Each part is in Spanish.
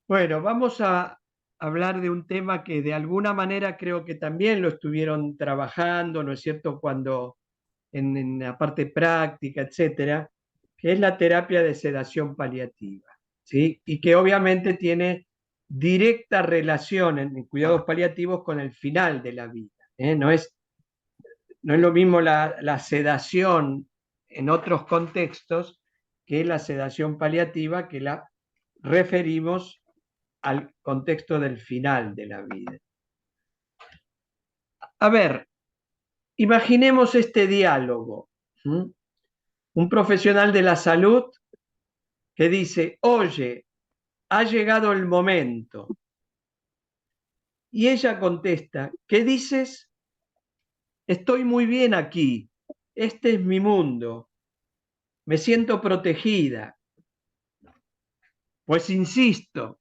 Bueno, vamos a hablar de un tema que de alguna manera creo que también lo estuvieron trabajando, ¿no es cierto?, cuando en la parte práctica, etcétera, que es la terapia de sedación paliativa, ¿sí? Y que obviamente tiene directa relación en cuidados paliativos con el final de la vida, ¿eh? No es lo mismo la sedación en otros contextos que la sedación paliativa, que la referimos al contexto del final de la vida. A ver, imaginemos este diálogo. ¿Mm? Un profesional de la salud que dice, oye, ha llegado el momento. Y ella contesta, ¿qué dices? Estoy muy bien aquí. Este es mi mundo. Me siento protegida. Pues insisto,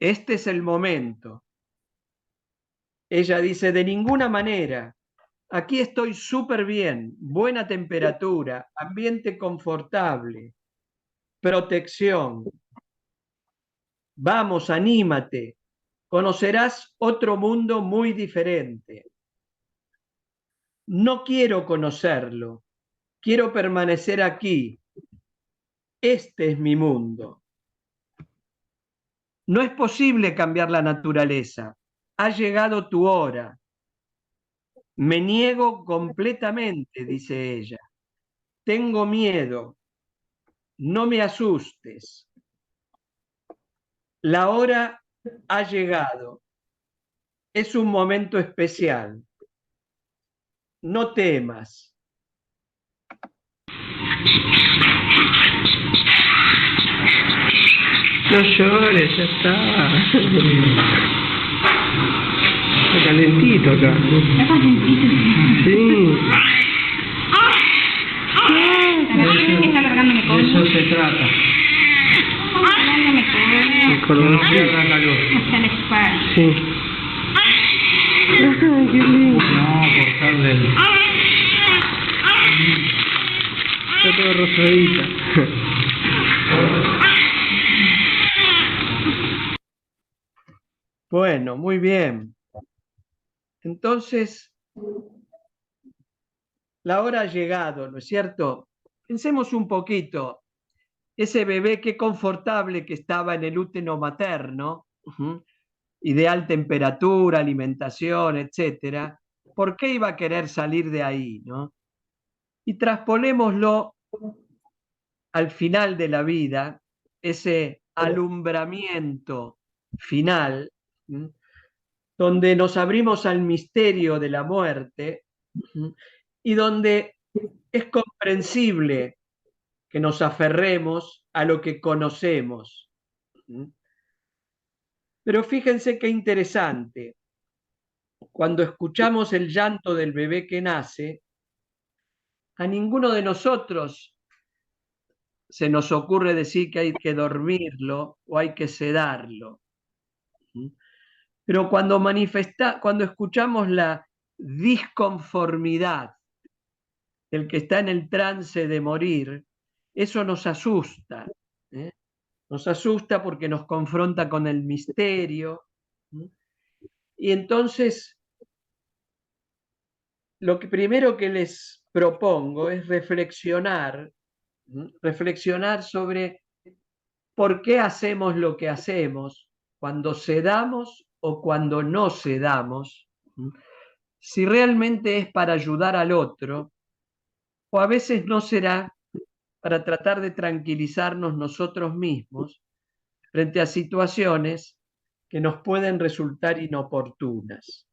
este es el momento. Ella dice, de ninguna manera. Aquí estoy súper bien, buena temperatura, ambiente confortable, protección. Vamos, anímate. Conocerás otro mundo muy diferente. No quiero conocerlo. Quiero permanecer aquí. Este es mi mundo. No es posible cambiar la naturaleza. Ha llegado tu hora. Me niego completamente, dice ella. Tengo miedo. No me asustes. La hora ha llegado. Es un momento especial. No temas. No llores, ya está. Está calentito acá. Está calentito. Sí. Está alargándome De con. eso se trata. Alargándome con. El cordón. No pierda calor. Hasta la espalda. Sí. Ay, qué lindo. No, cortarle el... Está todo rosadita. Bueno, muy bien. Entonces, la hora ha llegado, ¿no es cierto? Pensemos un poquito. Ese bebé, qué confortable que estaba en el útero materno, ideal temperatura, alimentación, etcétera. ¿Por qué iba a querer salir de ahí, no? Y traspolémoslo al final de la vida, ese alumbramiento final, donde nos abrimos al misterio de la muerte y donde es comprensible que nos aferremos a lo que conocemos. Pero fíjense qué interesante. Cuando escuchamos el llanto del bebé que nace, a ninguno de nosotros se nos ocurre decir que hay que dormirlo o hay que sedarlo. Pero cuando escuchamos la disconformidad del que está en el trance de morir, eso nos asusta. ¿Eh? Nos asusta porque nos confronta con el misterio. Y entonces, lo que primero que les propongo es reflexionar sobre por qué hacemos lo que hacemos, cuando cedamos o cuando no cedamos, si realmente es para ayudar al otro, o a veces no será para tratar de tranquilizarnos nosotros mismos frente a situaciones que nos pueden resultar inoportunas.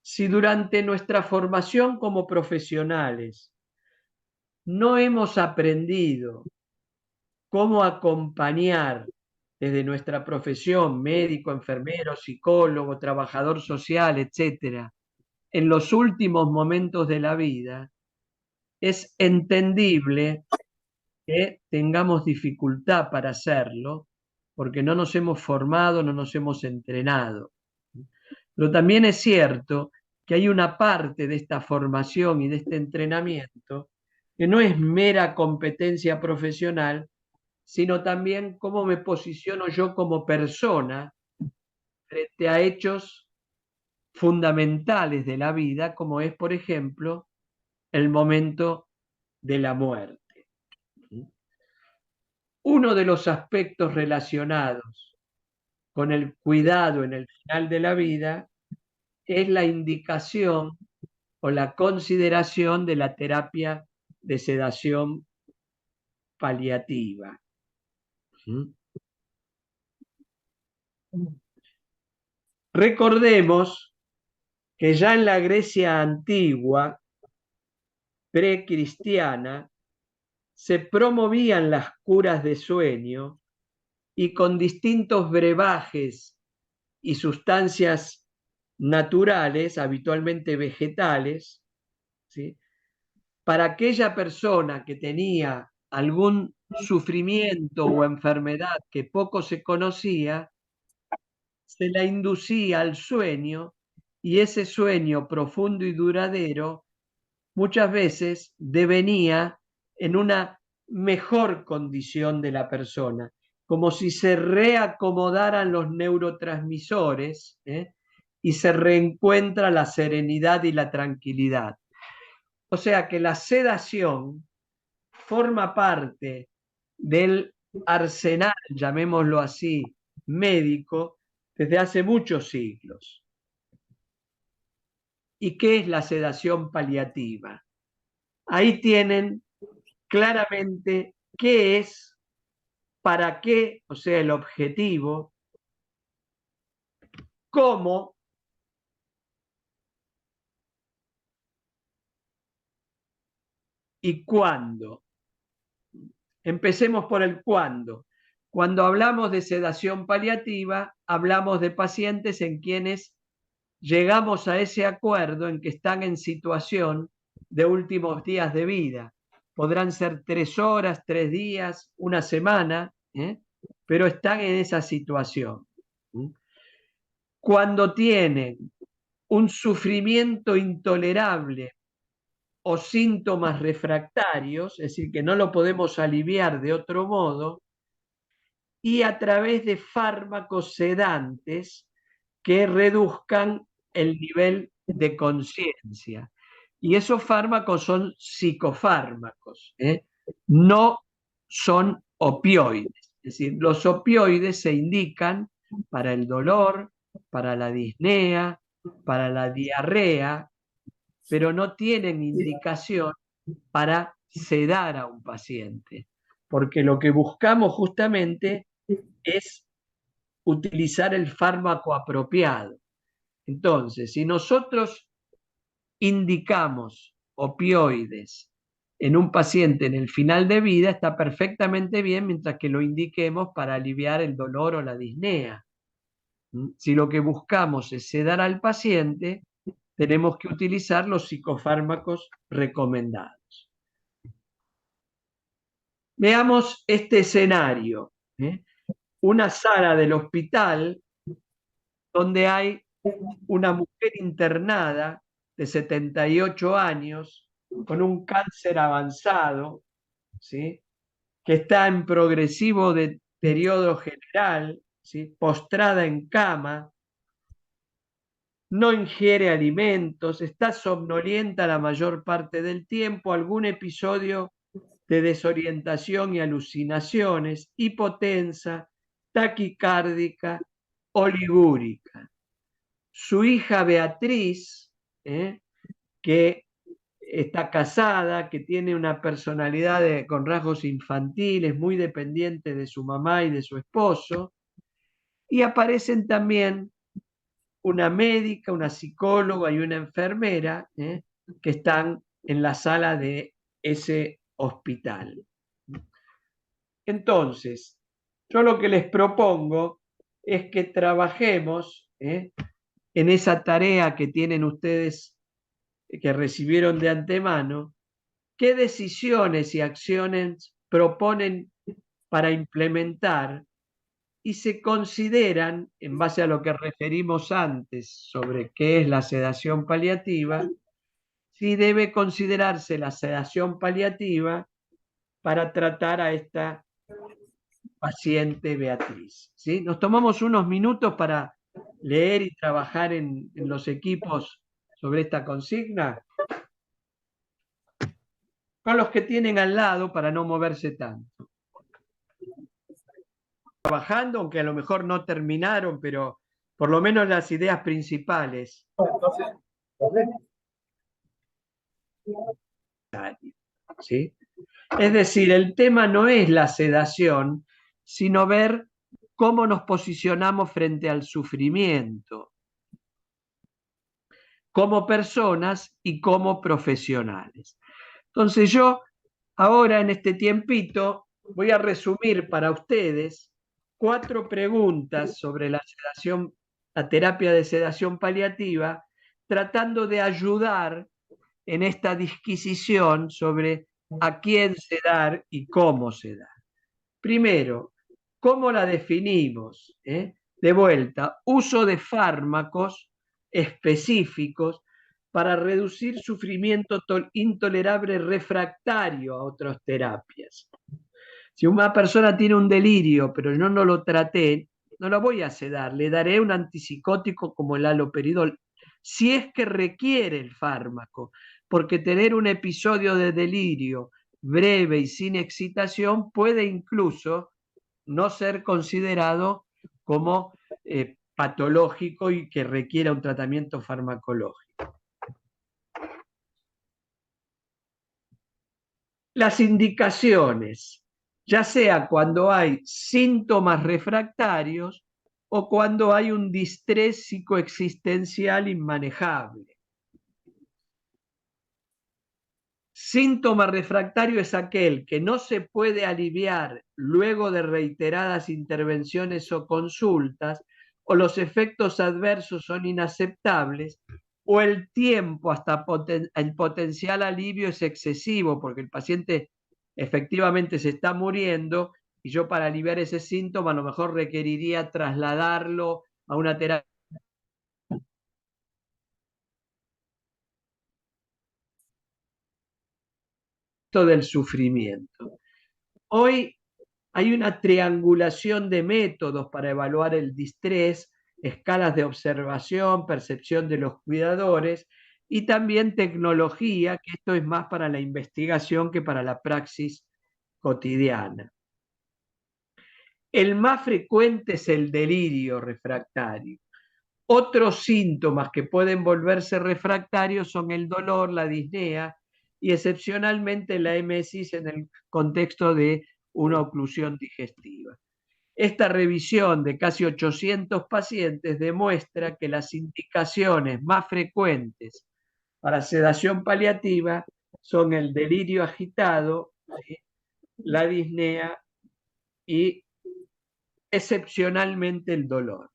Si durante nuestra formación como profesionales no hemos aprendido cómo acompañar desde nuestra profesión, médico, enfermero, psicólogo, trabajador social, etcétera, en los últimos momentos de la vida, es entendible que tengamos dificultad para hacerlo, porque no nos hemos formado, no nos hemos entrenado. Pero también es cierto que hay una parte de esta formación y de este entrenamiento que no es mera competencia profesional, sino también cómo me posiciono yo como persona frente a hechos fundamentales de la vida, como es, por ejemplo, el momento de la muerte. Uno de los aspectos relacionados con el cuidado en el final de la vida es la indicación o la consideración de la terapia de sedación paliativa. Recordemos que ya en la Grecia antigua, precristiana, se promovían las curas de sueño y con distintos brebajes y sustancias naturales, habitualmente vegetales, ¿sí?, para aquella persona que tenía algún sufrimiento o enfermedad que poco se conocía, se la inducía al sueño, y ese sueño profundo y duradero muchas veces devenía en una mejor condición de la persona, como si se reacomodaran los neurotransmisores, y se reencuentra la serenidad y la tranquilidad. O sea que la sedación forma parte del arsenal, llamémoslo así, médico, desde hace muchos siglos. ¿Y qué es la sedación paliativa? Ahí tienen claramente qué es, para qué, o sea, el objetivo, cómo y cuándo. Empecemos por el cuándo. Cuando hablamos de sedación paliativa, hablamos de pacientes en quienes llegamos a ese acuerdo en que están en situación de últimos días de vida. Podrán ser 3 horas, 3 días, una semana, pero están en esa situación. Cuando tienen un sufrimiento intolerable o síntomas refractarios, es decir, que no lo podemos aliviar de otro modo, y a través de fármacos sedantes que reduzcan el nivel de conciencia. Y esos fármacos son psicofármacos, no son opioides. Es decir, los opioides se indican para el dolor, para la disnea, para la diarrea, pero no tienen indicación para sedar a un paciente, porque lo que buscamos justamente es utilizar el fármaco apropiado. Entonces, si nosotros indicamos opioides en un paciente en el final de vida, está perfectamente bien mientras que lo indiquemos para aliviar el dolor o la disnea. Si lo que buscamos es sedar al paciente, tenemos que utilizar los psicofármacos recomendados. Veamos este escenario. Una sala del hospital donde hay una mujer internada de 78 años con un cáncer avanzado, ¿sí?, que está en progresivo deterioro general, ¿sí?, postrada en cama, no ingiere alimentos, está somnolienta la mayor parte del tiempo, algún episodio de desorientación y alucinaciones, hipotensa, taquicárdica, oligúrica. Su hija Beatriz, que está casada, que tiene una personalidad con rasgos infantiles, muy dependiente de su mamá y de su esposo, y aparecen también una médica, una psicóloga y una enfermera, que están en la sala de ese hospital. Entonces, yo lo que les propongo es que trabajemos en esa tarea que tienen ustedes, que recibieron de antemano, qué decisiones y acciones proponen para implementar y se consideran, en base a lo que referimos antes sobre qué es la sedación paliativa, si debe considerarse la sedación paliativa para tratar a esta paciente Beatriz. ¿Sí? Nos tomamos unos minutos para leer y trabajar en los equipos sobre esta consigna, con los que tienen al lado para no moverse tanto. Trabajando, aunque a lo mejor no terminaron, pero por lo menos las ideas principales. ¿Sí? Es decir, el tema no es la sedación, sino ver cómo nos posicionamos frente al sufrimiento, como personas y como profesionales. Entonces yo ahora en este tiempito voy a resumir para ustedes 4 preguntas sobre la sedación, la terapia de sedación paliativa, tratando de ayudar en esta disquisición sobre a quién sedar y cómo sedar. Primero, ¿cómo la definimos? De vuelta, uso de fármacos específicos para reducir sufrimiento intolerable refractario a otras terapias. Si una persona tiene un delirio, pero yo no lo traté, no lo voy a sedar, le daré un antipsicótico como el haloperidol, si es que requiere el fármaco, porque tener un episodio de delirio breve y sin excitación puede incluso no ser considerado como patológico y que requiera un tratamiento farmacológico. Las indicaciones, ya sea cuando hay síntomas refractarios o cuando hay un distrés psicoexistencial inmanejable. Síntoma refractario es aquel que no se puede aliviar luego de reiteradas intervenciones o consultas, o los efectos adversos son inaceptables, o el tiempo hasta el potencial alivio es excesivo, porque el paciente efectivamente se está muriendo y yo para aliviar ese síntoma a lo mejor requeriría trasladarlo a una terapia del sufrimiento. Hoy hay una triangulación de métodos para evaluar el distrés, escalas de observación, percepción de los cuidadores y también tecnología, que esto es más para la investigación que para la praxis cotidiana. El más frecuente es el delirio refractario. Otros síntomas que pueden volverse refractarios son el dolor, la disnea y excepcionalmente la emesis en el contexto de una oclusión digestiva. Esta revisión de casi 800 pacientes demuestra que las indicaciones más frecuentes para sedación paliativa son el delirio agitado, ¿sí?, la disnea y excepcionalmente el dolor.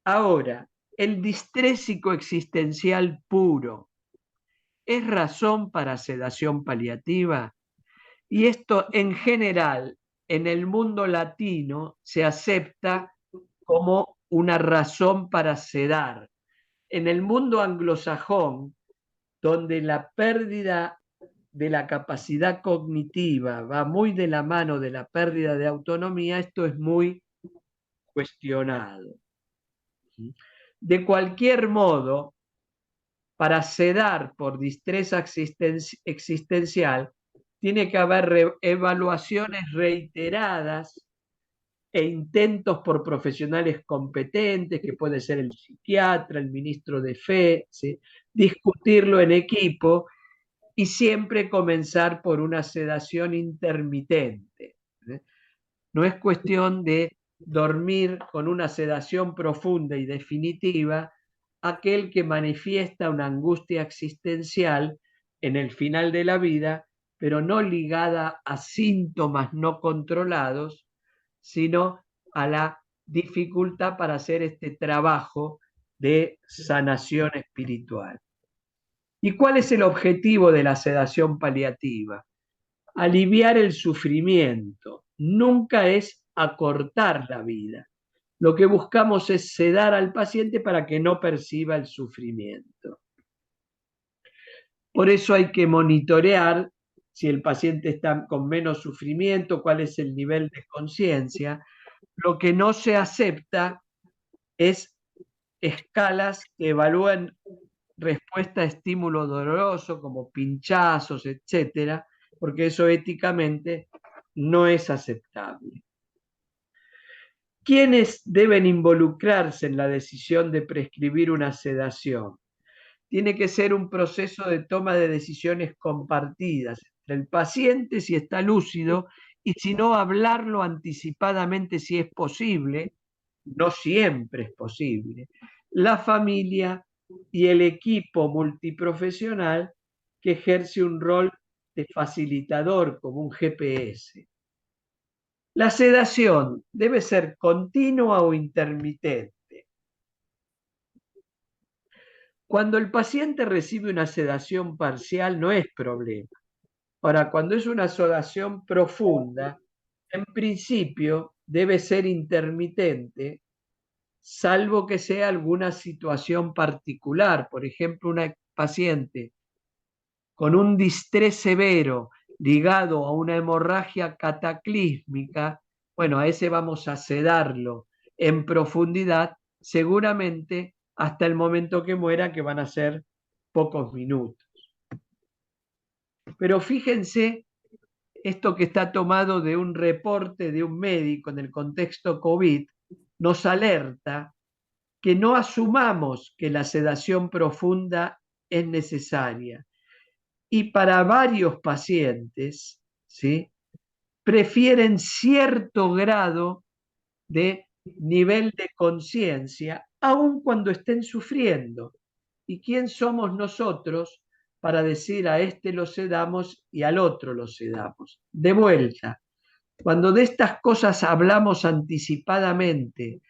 Ahora, el distrés psicoexistencial puro es razón para sedación paliativa, y esto en general en el mundo latino se acepta como una razón para sedar. En el mundo anglosajón, donde la pérdida de la capacidad cognitiva va muy de la mano de la pérdida de autonomía, esto es muy cuestionado. De cualquier modo, para sedar por distrés existencial, tiene que haber evaluaciones reiteradas e intentos por profesionales competentes, que puede ser el psiquiatra, el ministro de fe, ¿sí?, discutirlo en equipo y siempre comenzar por una sedación intermitente. No es cuestión de dormir con una sedación profunda y definitiva aquel que manifiesta una angustia existencial en el final de la vida, pero no ligada a síntomas no controlados, sino a la dificultad para hacer este trabajo de sanación espiritual. ¿Y cuál es el objetivo de la sedación paliativa? Aliviar el sufrimiento. Nunca es acortar la vida. Lo que buscamos es sedar al paciente para que no perciba el sufrimiento. Por eso hay que monitorear si el paciente está con menos sufrimiento, cuál es el nivel de conciencia. Lo que no se acepta es escalas que evalúan respuesta a estímulo doloroso, como pinchazos, etcétera, porque eso éticamente no es aceptable. ¿Quiénes deben involucrarse en la decisión de prescribir una sedación? Tiene que ser un proceso de toma de decisiones compartidas entre el paciente, si está lúcido, y si no, hablarlo anticipadamente si es posible, no siempre es posible, la familia y el equipo multiprofesional que ejerce un rol de facilitador como un GPS. La sedación debe ser continua o intermitente. Cuando el paciente recibe una sedación parcial no es problema. Ahora, cuando es una sedación profunda, en principio debe ser intermitente, salvo que sea alguna situación particular. Por ejemplo, una paciente con un distrés severo ligado a una hemorragia cataclísmica, bueno, a ese vamos a sedarlo en profundidad, seguramente hasta el momento que muera, que van a ser pocos minutos. Pero fíjense, esto que está tomado de un reporte de un médico en el contexto COVID, nos alerta que no asumamos que la sedación profunda es necesaria. Y para varios pacientes, ¿sí?, prefieren cierto grado de nivel de conciencia, aun cuando estén sufriendo. ¿Y quién somos nosotros para decir a este lo sedamos y al otro lo sedamos? De vuelta, cuando de estas cosas hablamos anticipadamente,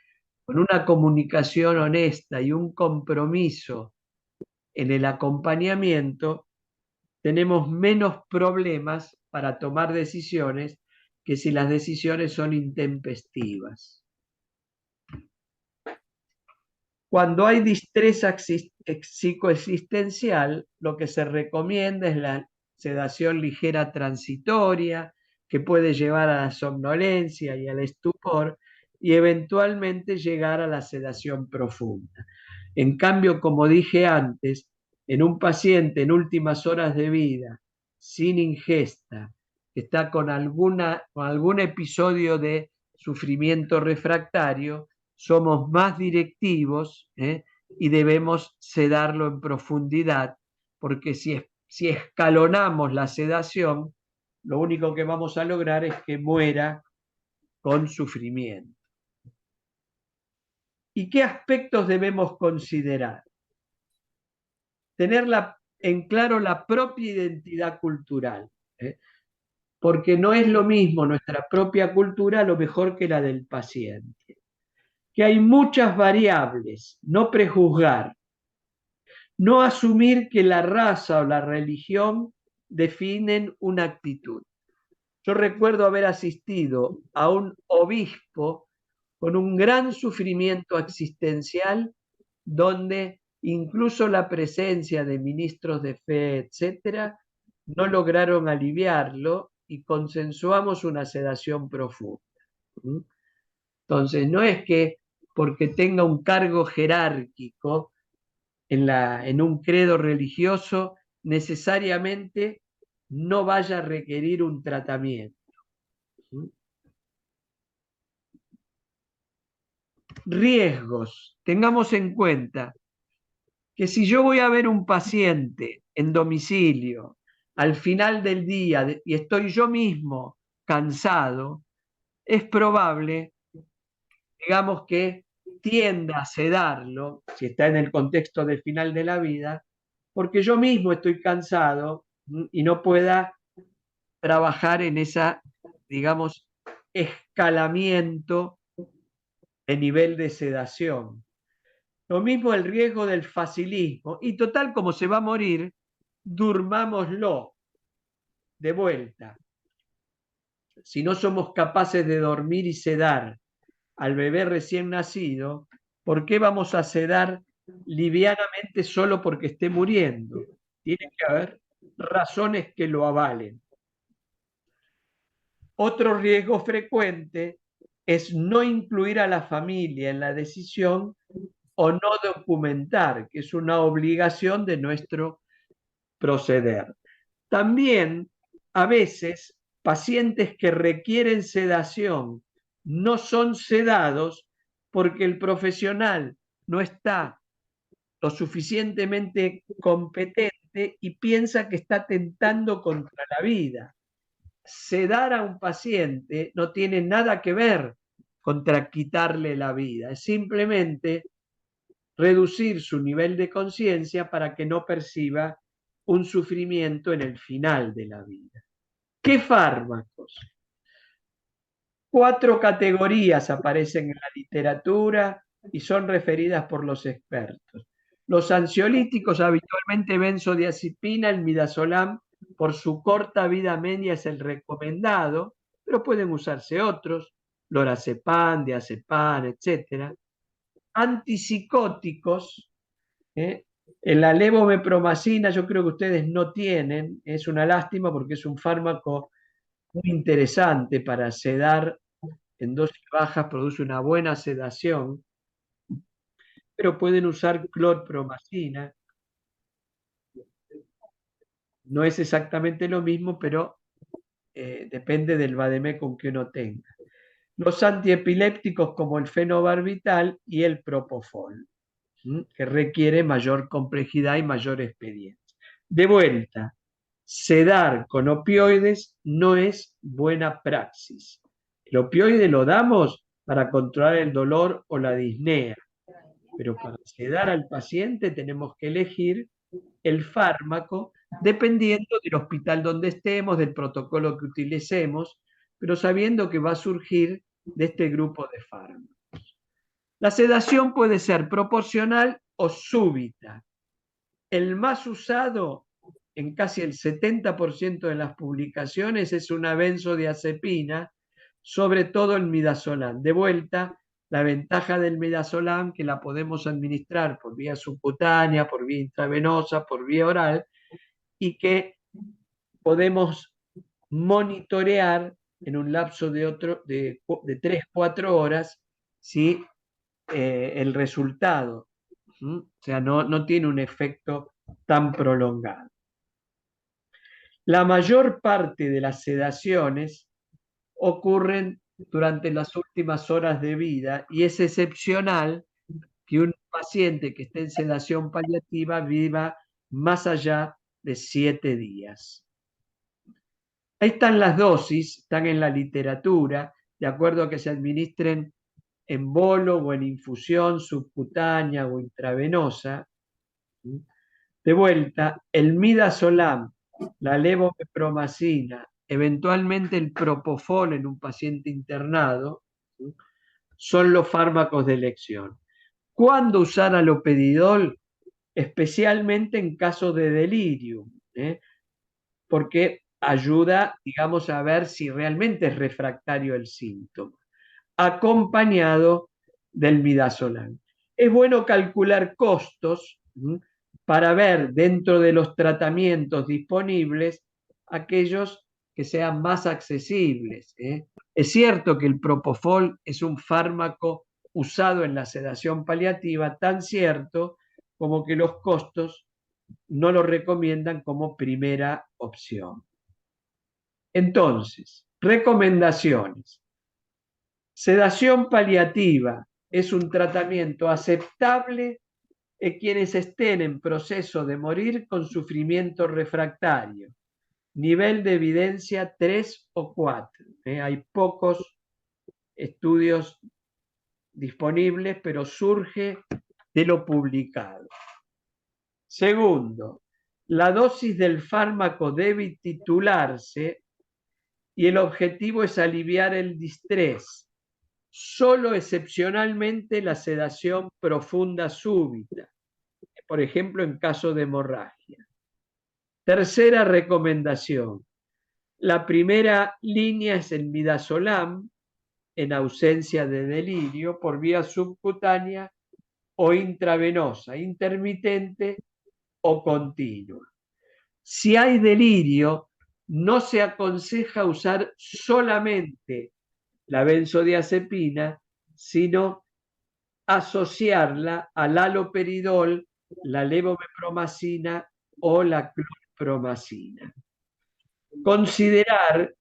con una comunicación honesta y un compromiso en el acompañamiento, tenemos menos problemas para tomar decisiones que si las decisiones son intempestivas. Cuando hay distrés psicoexistencial, lo que se recomienda es la sedación ligera transitoria, que puede llevar a la somnolencia y al estupor, y eventualmente llegar a la sedación profunda. En cambio, como dije antes, en un paciente en últimas horas de vida, sin ingesta, que está con algún episodio de sufrimiento refractario, somos más directivos, y debemos sedarlo en profundidad, porque si escalonamos la sedación, lo único que vamos a lograr es que muera con sufrimiento. ¿Y qué aspectos debemos considerar? Tener en claro la propia identidad cultural, porque no es lo mismo nuestra propia cultura a lo mejor que la del paciente. Que hay muchas variables, no prejuzgar, no asumir que la raza o la religión definen una actitud. Yo recuerdo haber asistido a un obispo con un gran sufrimiento existencial, donde incluso la presencia de ministros de fe, etcétera, no lograron aliviarlo y consensuamos una sedación profunda. Entonces, no es que porque tenga un cargo jerárquico en un credo religioso, necesariamente no vaya a requerir un tratamiento. Riesgos. Tengamos en cuenta que si yo voy a ver un paciente en domicilio al final del día y estoy yo mismo cansado, es probable, digamos, que tienda a sedarlo, si está en el contexto de final de la vida, porque yo mismo estoy cansado y no pueda trabajar en esa, digamos, escalamiento de nivel de sedación. Lo mismo el riesgo del facilismo. Y total, como se va a morir, durmámoslo de vuelta. Si no somos capaces de dormir y sedar al bebé recién nacido, ¿por qué vamos a sedar livianamente solo porque esté muriendo? Tiene que haber razones que lo avalen. Otro riesgo frecuente es no incluir a la familia en la decisión o no documentar, que es una obligación de nuestro proceder. También, a veces, pacientes que requieren sedación no son sedados porque el profesional no está lo suficientemente competente y piensa que está tentando contra la vida. Sedar a un paciente no tiene nada que ver contra quitarle la vida, es simplemente reducir su nivel de conciencia para que no perciba un sufrimiento en el final de la vida. ¿Qué fármacos? 4 categorías aparecen en la literatura y son referidas por los expertos. Los ansiolíticos, habitualmente benzodiazepina, el midazolam, por su corta vida media es el recomendado, pero pueden usarse otros, lorazepam, diazepam, etc. Antipsicóticos, la levomepromacina yo creo que ustedes no tienen, es una lástima porque es un fármaco muy interesante para sedar en dosis bajas, produce una buena sedación, pero pueden usar clorpromacina. No es exactamente lo mismo, pero depende del vademecum que uno tenga. Los antiepilépticos como el fenobarbital y el propofol, que requiere mayor complejidad y mayor experiencia. De vuelta, sedar con opioides no es buena praxis. El opioide lo damos para controlar el dolor o la disnea, pero para sedar al paciente tenemos que elegir el fármaco dependiendo del hospital donde estemos, del protocolo que utilicemos, pero sabiendo que va a surgir de este grupo de fármacos. La sedación puede ser proporcional o súbita. El más usado en casi el 70% de las publicaciones es una benzodiazepina, sobre todo el midazolam. De vuelta, la ventaja del midazolam que la podemos administrar por vía subcutánea, por vía intravenosa, por vía oral, y que podemos monitorear en un lapso de 3-4 horas si el resultado, o sea, no tiene un efecto tan prolongado. La mayor parte de las sedaciones ocurren durante las últimas horas de vida y es excepcional que un paciente que esté en sedación paliativa viva más allá de 7 días. Ahí están las dosis, están en la literatura, de acuerdo a que se administren en bolo o en infusión subcutánea o intravenosa. De vuelta, el midazolam, la levomepromacina, eventualmente el propofol en un paciente internado, son los fármacos de elección. ¿Cuándo usar alopedidol? Especialmente en caso de delirium, porque ayuda, digamos, a ver si realmente es refractario el síntoma, acompañado del midazolam. Es bueno calcular costos para ver dentro de los tratamientos disponibles aquellos que sean más accesibles. Es cierto que el propofol es un fármaco usado en la sedación paliativa, tan cierto como que los costos no lo recomiendan como primera opción. Entonces, recomendaciones. Sedación paliativa es un tratamiento aceptable en quienes estén en proceso de morir con sufrimiento refractario. Nivel de evidencia 3 o 4. Hay pocos estudios disponibles, pero surge de lo publicado. Segundo, la dosis del fármaco debe titularse y el objetivo es aliviar el distrés. Solo excepcionalmente la sedación profunda súbita, por ejemplo en caso de hemorragia. Tercera recomendación. La primera línea es el midazolam en ausencia de delirio por vía subcutánea o intravenosa, intermitente o continua. Si hay delirio, no se aconseja usar solamente la benzodiazepina, sino asociarla al haloperidol, la levomepromacina o la clorpromacina. Considerar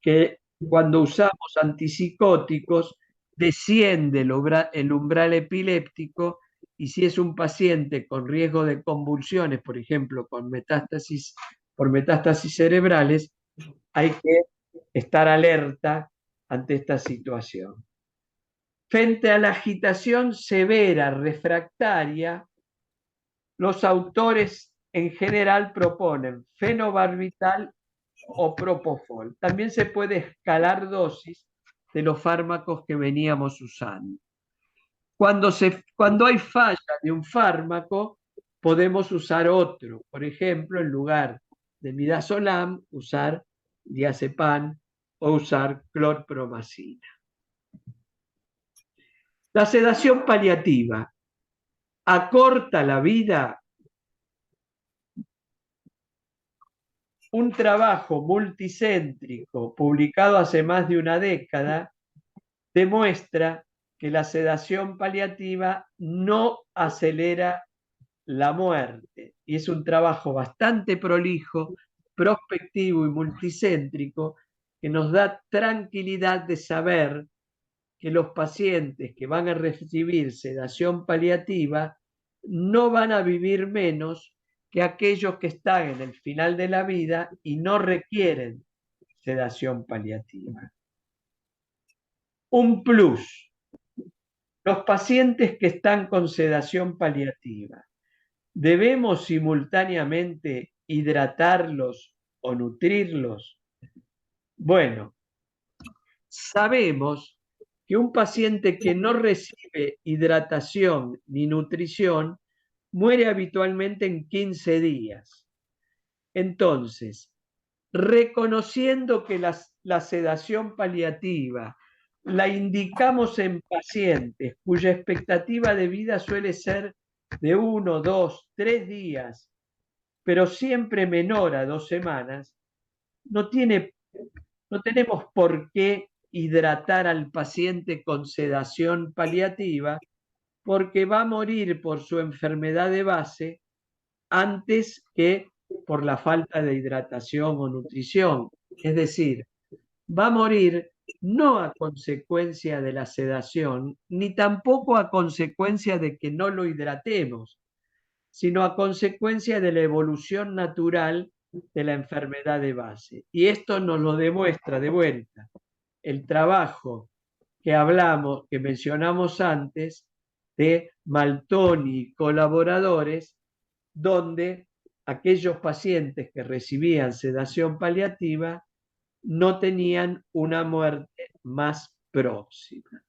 que cuando usamos antipsicóticos desciende el umbral epiléptico, y si es un paciente con riesgo de convulsiones, por ejemplo, por metástasis cerebrales, hay que estar alerta ante esta situación. Frente a la agitación severa refractaria, los autores en general proponen fenobarbital o propofol. También se puede escalar dosis de los fármacos que veníamos usando. Cuando hay falla de un fármaco, podemos usar otro. Por ejemplo, en lugar de midazolam, usar diazepam o usar clorpromacina. La sedación paliativa acorta la vida. Un trabajo multicéntrico publicado hace más de una década demuestra que la sedación paliativa no acelera la muerte. Y es un trabajo bastante prolijo, prospectivo y multicéntrico que nos da tranquilidad de saber que los pacientes que van a recibir sedación paliativa no van a vivir menos que aquellos que están en el final de la vida y no requieren sedación paliativa. Un plus. Los pacientes que están con sedación paliativa, ¿debemos simultáneamente hidratarlos o nutrirlos? Bueno, sabemos que un paciente que no recibe hidratación ni nutrición muere habitualmente en 15 días. Entonces, reconociendo que la sedación paliativa la indicamos en pacientes cuya expectativa de vida suele ser de 1, 2, 3 días, pero siempre menor a 2 semanas, no tenemos por qué hidratar al paciente con sedación paliativa, porque va a morir por su enfermedad de base antes que por la falta de hidratación o nutrición. Es decir, va a morir no a consecuencia de la sedación, ni tampoco a consecuencia de que no lo hidratemos, sino a consecuencia de la evolución natural de la enfermedad de base. Y esto nos lo demuestra de vuelta el trabajo que mencionamos antes, de Maltoni y colaboradores, donde aquellos pacientes que recibían sedación paliativa no tenían una muerte más próxima.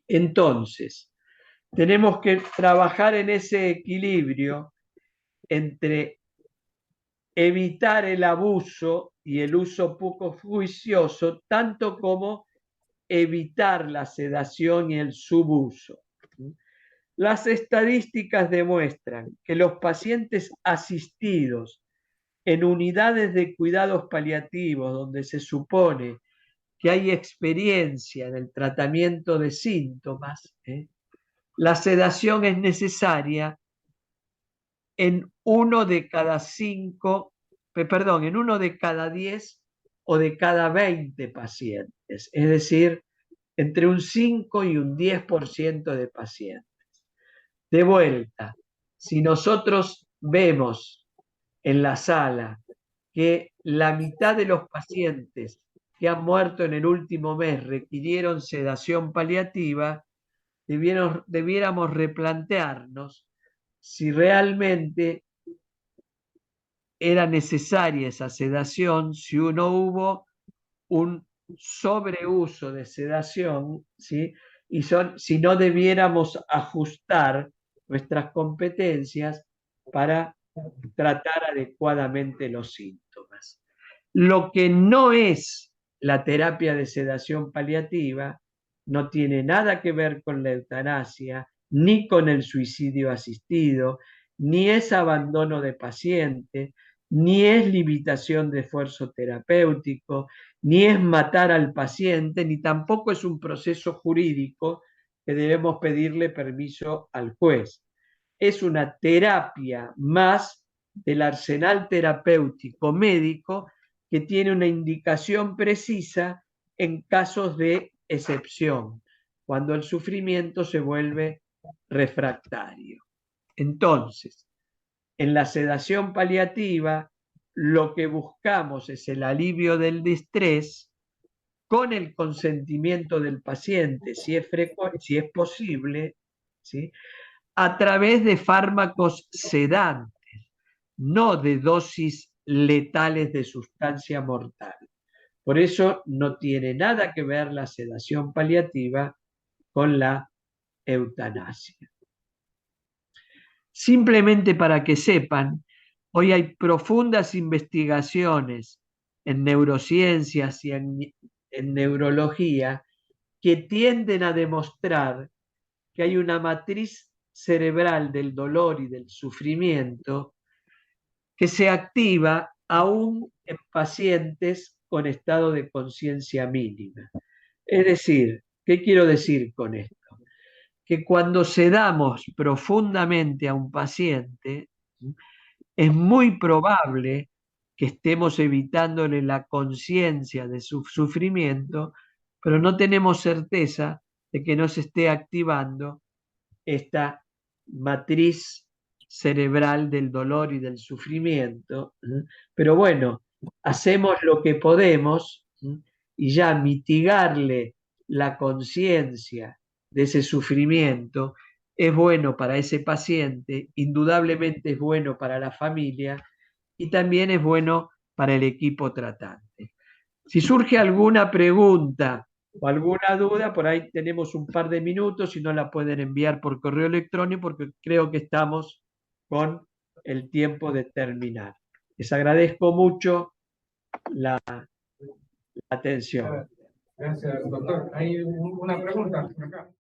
Entonces, tenemos que trabajar en ese equilibrio entre evitar el abuso y el uso poco juicioso, tanto como evitar la sedación y el subuso. Las estadísticas demuestran que los pacientes asistidos en unidades de cuidados paliativos, donde se supone que hay experiencia en el tratamiento de síntomas, la sedación es necesaria en uno de cada 10 o de cada 20 pacientes, es decir, entre un 5 y un 10% de pacientes. De vuelta, si nosotros vemos en la sala que la mitad de los pacientes que han muerto en el último mes requirieron sedación paliativa, debiéramos replantearnos si realmente era necesaria esa sedación, si no hubo un sobreuso de sedación, ¿sí? Y si no debiéramos ajustar nuestras competencias para tratar adecuadamente los síntomas. Lo que no es la terapia de sedación paliativa no tiene nada que ver con la eutanasia, ni con el suicidio asistido, ni es abandono de paciente, ni es limitación de esfuerzo terapéutico, ni es matar al paciente, ni tampoco es un proceso jurídico que debemos pedirle permiso al juez. Es una terapia más del arsenal terapéutico médico que tiene una indicación precisa en casos de excepción, cuando el sufrimiento se vuelve refractario. Entonces, en la sedación paliativa, lo que buscamos es el alivio del distrés con el consentimiento del paciente, si es posible, ¿sí? A través de fármacos sedantes, no de dosis letales de sustancia mortal. Por eso no tiene nada que ver la sedación paliativa con la eutanasia. Simplemente para que sepan, hoy hay profundas investigaciones en neurociencias y en neurología que tienden a demostrar que hay una matriz cerebral del dolor y del sufrimiento que se activa aún en pacientes con estado de conciencia mínima. Es decir, ¿qué quiero decir con esto? Que cuando sedamos profundamente a un paciente, es muy probable que estemos evitándole la conciencia de su sufrimiento, pero no tenemos certeza de que no se esté activando esta matriz cerebral del dolor y del sufrimiento. Pero bueno, hacemos lo que podemos y ya mitigarle la conciencia de ese sufrimiento es bueno para ese paciente, indudablemente es bueno para la familia y también es bueno para el equipo tratante. Si surge alguna pregunta o alguna duda, por ahí tenemos un par de minutos, si no la pueden enviar por correo electrónico, porque creo que estamos con el tiempo de terminar. Les agradezco mucho la atención. Gracias, doctor. Hay una pregunta acá.